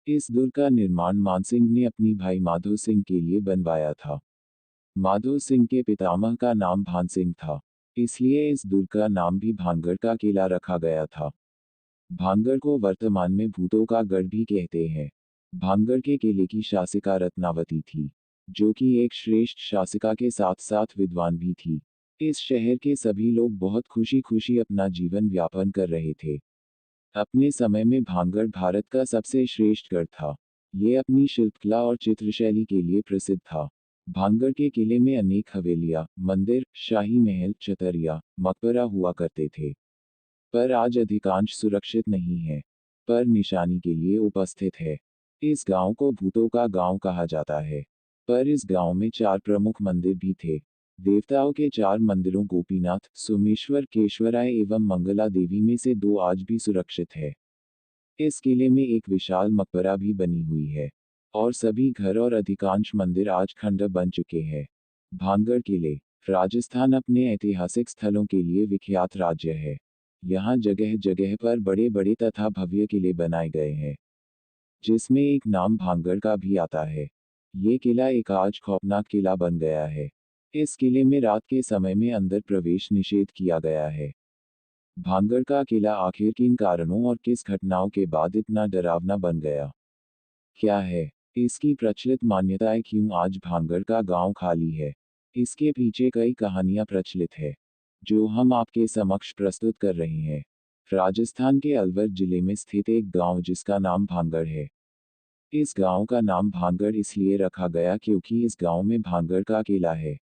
इस दुर्ग का निर्माण मानसिंह ने अपनी भाई माधो सिंह के लिए बनवाया था। माधो सिंह के पितामह का नाम भान सिंह था, इसलिए इस दुर्ग का नाम भी भानगढ़ का किला रखा गया था। भानगढ़ को वर्तमान में भूतों का गढ़ भी कहते हैं। भानगढ़ के किले की शासिका रत्नावती थी, जो कि एक श्रेष्ठ शासिका के साथ साथ विद्वान भी थी। इस शहर के सभी लोग बहुत खुशी खुशी अपना जीवन व्यापन कर रहे थे। अपने समय में भानगढ़ भारत का सबसे श्रेष्ठ गढ़ था। ये अपनी शिल्पकला और चित्रशैली के लिए प्रसिद्ध था। भानगढ़ के किले में अनेक हवेलियां, मंदिर, शाही महल, चतरिया, मकबरा हुआ करते थे। पर आज अधिकांश सुरक्षित नहीं है, पर निशानी के लिए उपस्थित है। इस गांव को भूतों का गांव कहा जाता है। पर इस गांव में 4 प्रमुख मंदिर भी थे। देवताओं के 4 मंदिरों गोपीनाथ, सोमेश्वर, केशवराय एवं मंगला देवी में से 2 आज भी सुरक्षित है। इस किले में एक विशाल मकबरा भी बनी हुई है, और सभी घर और अधिकांश मंदिर आज खंडर बन चुके हैं। भानगढ़ किले। राजस्थान अपने ऐतिहासिक स्थलों के लिए विख्यात राज्य है। यहाँ जगह जगह पर बड़े बड़े तथा भव्य किले बनाए गए हैं, जिसमें एक नाम भानगढ़ का भी आता है। ये किला एक आज खौफनाक किला बन गया है। इस किले में रात के समय में अंदर प्रवेश निषेध किया गया है। भानगढ़ का किला आखिर किन कारणों और किस घटनाओं के बाद इतना डरावना बन गया? क्या है इसकी प्रचलित मान्यताएं? क्यों आज भानगढ़ का गांव खाली है? इसके पीछे कई कहानियां प्रचलित है, जो हम आपके समक्ष प्रस्तुत कर रहे हैं। राजस्थान के अलवर जिले में स्थित एक गांव जिसका नाम भानगढ़ है। इस गांव का नाम भानगढ़ इसलिए रखा गया क्योंकि इस गांव में भानगढ़ का किला है।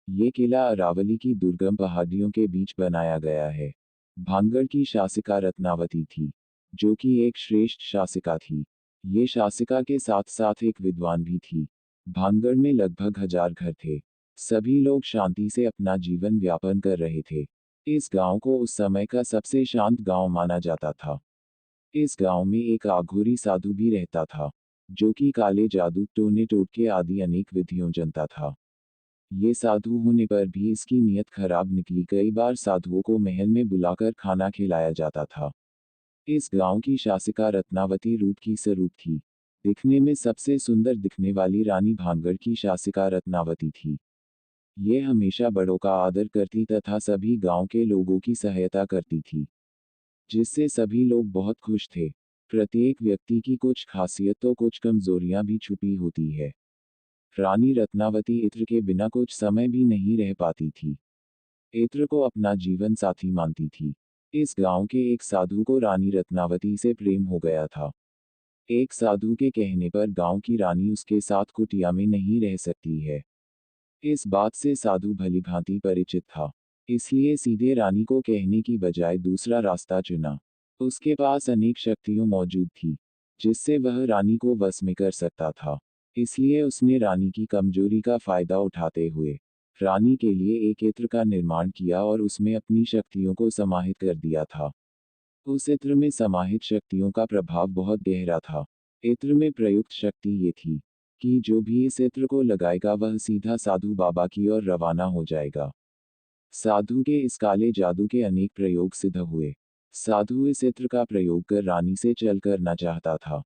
ये किला अरावली की दुर्गम पहाड़ियों के बीच बनाया गया है। भानगढ़ की शासिका रत्नावती थी, जो कि एक श्रेष्ठ शासिका थी। ये शासिका के साथ साथ एक विद्वान भी थी। भानगढ़ में लगभग 1000 घर थे। सभी लोग शांति से अपना जीवन व्यापन कर रहे थे। इस गांव को उस समय का सबसे शांत गांव माना जाता था। इस गांव में एक आघोरी साधु भी रहता था, जो कि काले जादू, टोने टोटके आदि अनेक विधियों जनता था। ये साधु होने पर भी इसकी नीयत खराब निकली। कई बार साधुओं को महल में बुलाकर खाना खिलाया जाता था। इस गांव की शासिका रत्नावती रूप की स्वरूप थी। दिखने में सबसे सुंदर दिखने वाली रानी भानगढ़ की शासिका रत्नावती थी। ये हमेशा बड़ों का आदर करती तथा सभी गांव के लोगों की सहायता करती थी, जिससे सभी लोग बहुत खुश थे। प्रत्येक व्यक्ति की कुछ खासियत तो कुछ कमजोरियां भी छुपी होती है। रानी रत्नावती इत्र के बिना कुछ समय भी नहीं रह पाती थी। इत्र को अपना जीवन साथी मानती थी। इस गांव के एक साधु को रानी रत्नावती से प्रेम हो गया था। एक साधु के कहने पर गांव की रानी उसके साथ कुटिया में नहीं रह सकती है। इस बात से साधु भलीभांति परिचित था, इसलिए सीधे रानी को कहने की बजाय दूसरा रास्ता चुना। उसके पास अनेक शक्तियां मौजूद थी, जिससे वह रानी को वश में कर सकता था। इसलिए उसने रानी की कमजोरी का फायदा उठाते हुए रानी के लिए एक इत्र का निर्माण किया और उसमें अपनी शक्तियों को समाहित कर दिया था। उस इत्र में समाहित शक्तियों का प्रभाव बहुत गहरा था। इत्र में प्रयुक्त शक्ति ये थी कि जो भी इस इत्र को लगाएगा वह सीधा साधु बाबा की ओर रवाना हो जाएगा। साधु के इस काले जादू के अनेक प्रयोग सिद्ध हुए। साधु इस इत्र का प्रयोग कर रानी से चल करना चाहता था,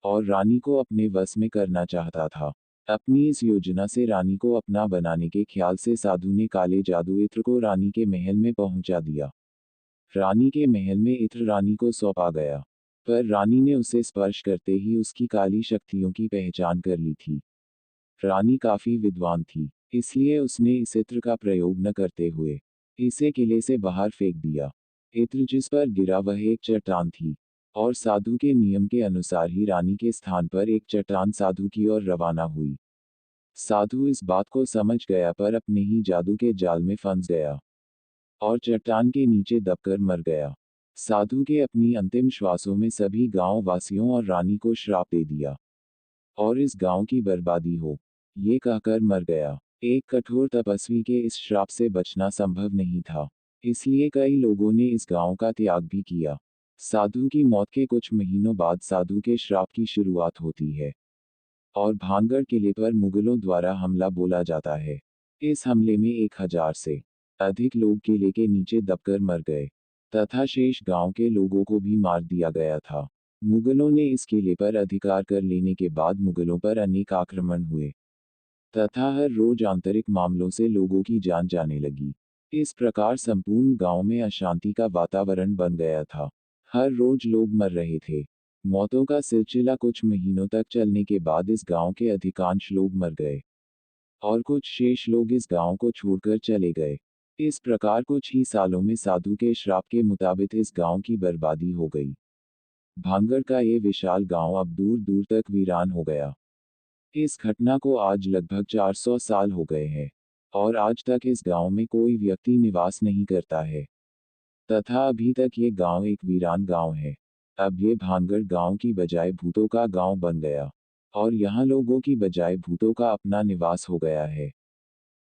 और रानी को अपने वश में करना चाहता था। अपनी इस योजना से रानी को अपना बनाने के ख्याल से साधु ने काले जादू इत्र को रानी के महल में पहुंचा दिया। रानी के महल में इत्र रानी को सौंपा गया, पर रानी ने उसे स्पर्श करते ही उसकी काली शक्तियों की पहचान कर ली थी। रानी काफी विद्वान थी, इसलिए उसने इस इत्र का प्रयोग न करते हुए इसे किले से बाहर फेंक दिया। इत्र जिस पर गिरा वह एक चट्टान थी, और साधु के नियम के अनुसार ही रानी के स्थान पर एक चट्टान साधु की ओर रवाना हुई। साधु इस बात को समझ गया पर अपने ही जादू के जाल में फंस गया, और चट्टान के नीचे दबकर मर गया। साधु के अपनी अंतिम श्वासों में सभी गांव वासियों और रानी को श्राप दे दिया, और इस गांव की बर्बादी हो, ये कहकर मर गया। एक कठोर तपस्वी के इस श्राप से बचना संभव नहीं था, इसलिए कई लोगों ने इस गांव का त्याग भी किया। साधु की मौत के कुछ महीनों बाद साधु के श्राप की शुरुआत होती है, और भानगढ़ किले पर मुगलों द्वारा हमला बोला जाता है। इस हमले में 1000 से अधिक लोग किले के नीचे दबकर मर गए, तथा शेष गांव के लोगों को भी मार दिया गया था। मुगलों ने इस किले पर अधिकार कर लेने के बाद मुगलों पर अनेक आक्रमण हुए तथा हर रोज आंतरिक मामलों से लोगों की जान जाने लगी। इस प्रकार संपूर्ण गांव में अशांति का वातावरण बन गया था। हर रोज लोग मर रहे थे। मौतों का सिलसिला कुछ महीनों तक चलने के बाद इस गांव के अधिकांश लोग मर गए और कुछ शेष लोग इस गांव को छोड़कर चले गए। इस प्रकार कुछ ही सालों में साधु के श्राप के मुताबिक इस गांव की बर्बादी हो गई। भांगड़ का ये विशाल गांव अब दूर दूर तक वीरान हो गया। इस घटना को आज लगभग 400 साल हो गए हैं और आज तक इस गांव में कोई व्यक्ति निवास नहीं करता है तथा अभी तक ये गांव एक वीरान गांव है। अब ये भांगड़ गांव की बजाय भूतों का गांव बन गया और यहाँ लोगों की बजाय भूतों का अपना निवास हो गया है।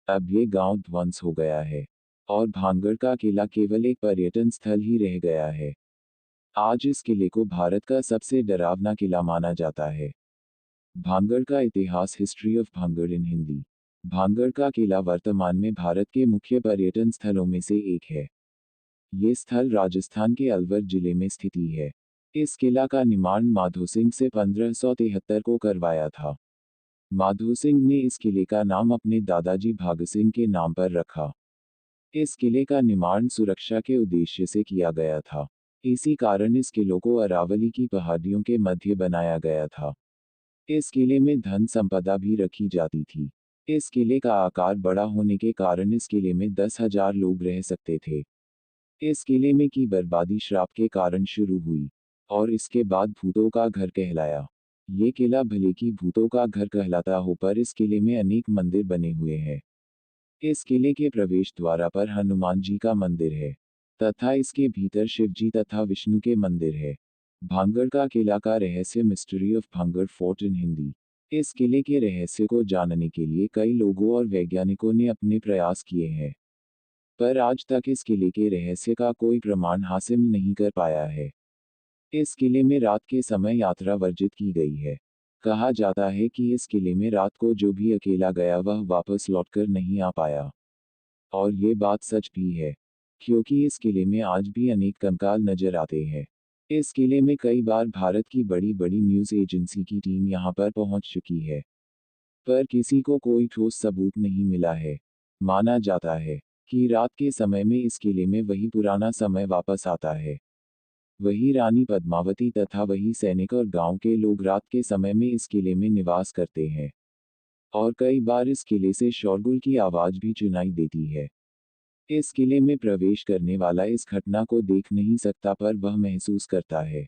अब ये गांव ध्वंस हो गया है और भांगड़ का किला केवल एक पर्यटन स्थल ही रह गया है। आज इस किले को भारत का सबसे डरावना किला माना जाता है। भांगड़ का इतिहास, हिस्ट्री ऑफ भांगड़ इन हिंदी। भांगड़ का किला वर्तमान में भारत के मुख्य पर्यटन स्थलों में से एक है। ये स्थल राजस्थान के अलवर जिले में स्थित है। इस किला का निर्माण माधो सिंह से 1573 को करवाया था। माधो सिंह ने इस किले का नाम अपने दादाजी भाग सिंह के नाम पर रखा। इस किले का निर्माण सुरक्षा के उद्देश्य से किया गया था। इसी कारण इस किले को अरावली की पहाड़ियों के मध्य बनाया गया था। इस किले में धन संपदा भी रखी जाती थी। इस किले का आकार बड़ा होने के कारण इस किले में 10,000 लोग रह सकते थे। इस किले में की बर्बादी श्राप के कारण शुरू हुई और इसके बाद भूतों का घर कहलाया। ये किला भले की भूतों का घर कहलाता हो पर इस किले में अनेक मंदिर बने हुए हैं। इस किले के प्रवेश द्वार पर हनुमान जी का मंदिर है तथा इसके भीतर शिव जी तथा विष्णु के मंदिर है। भांगड़ का किला का रहस्य, मिस्ट्री ऑफ भांगड़ फोर्ट इन हिंदी। इस किले के रहस्य को जानने के लिए कई लोगों और वैज्ञानिकों ने अपने प्रयास किए हैं पर आज तक इस किले के रहस्य का कोई प्रमाण हासिल नहीं कर पाया है। इस किले में रात के समय यात्रा वर्जित की गई है। कहा जाता है कि इस किले में रात को जो भी अकेला गया वह वापस लौटकर नहीं आ पाया और ये बात सच भी है क्योंकि इस किले में आज भी अनेक कंकाल नजर आते हैं। इस किले में कई बार भारत की बड़ी बड़ी न्यूज़ एजेंसी की टीम यहां पर पहुंच चुकी है पर किसी को कोई ठोस सबूत नहीं मिला है। माना जाता है कि रात के समय में इस किले में वही पुराना समय वापस आता है। वही रानी पद्मावती तथा वही सैनिक और गांव के लोग रात के समय में इस किले में निवास करते हैं और कई बार इस किले से शोरगुल की आवाज भी सुनाई देती है। इस किले में प्रवेश करने वाला इस घटना को देख नहीं सकता पर वह महसूस करता है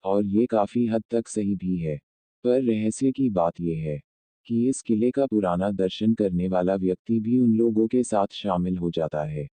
और ये काफी हद तक सही भी है। पर रहस्य की बात यह है कि इस किले का पुराना दर्शन करने वाला व्यक्ति भी उन लोगों के साथ शामिल हो जाता है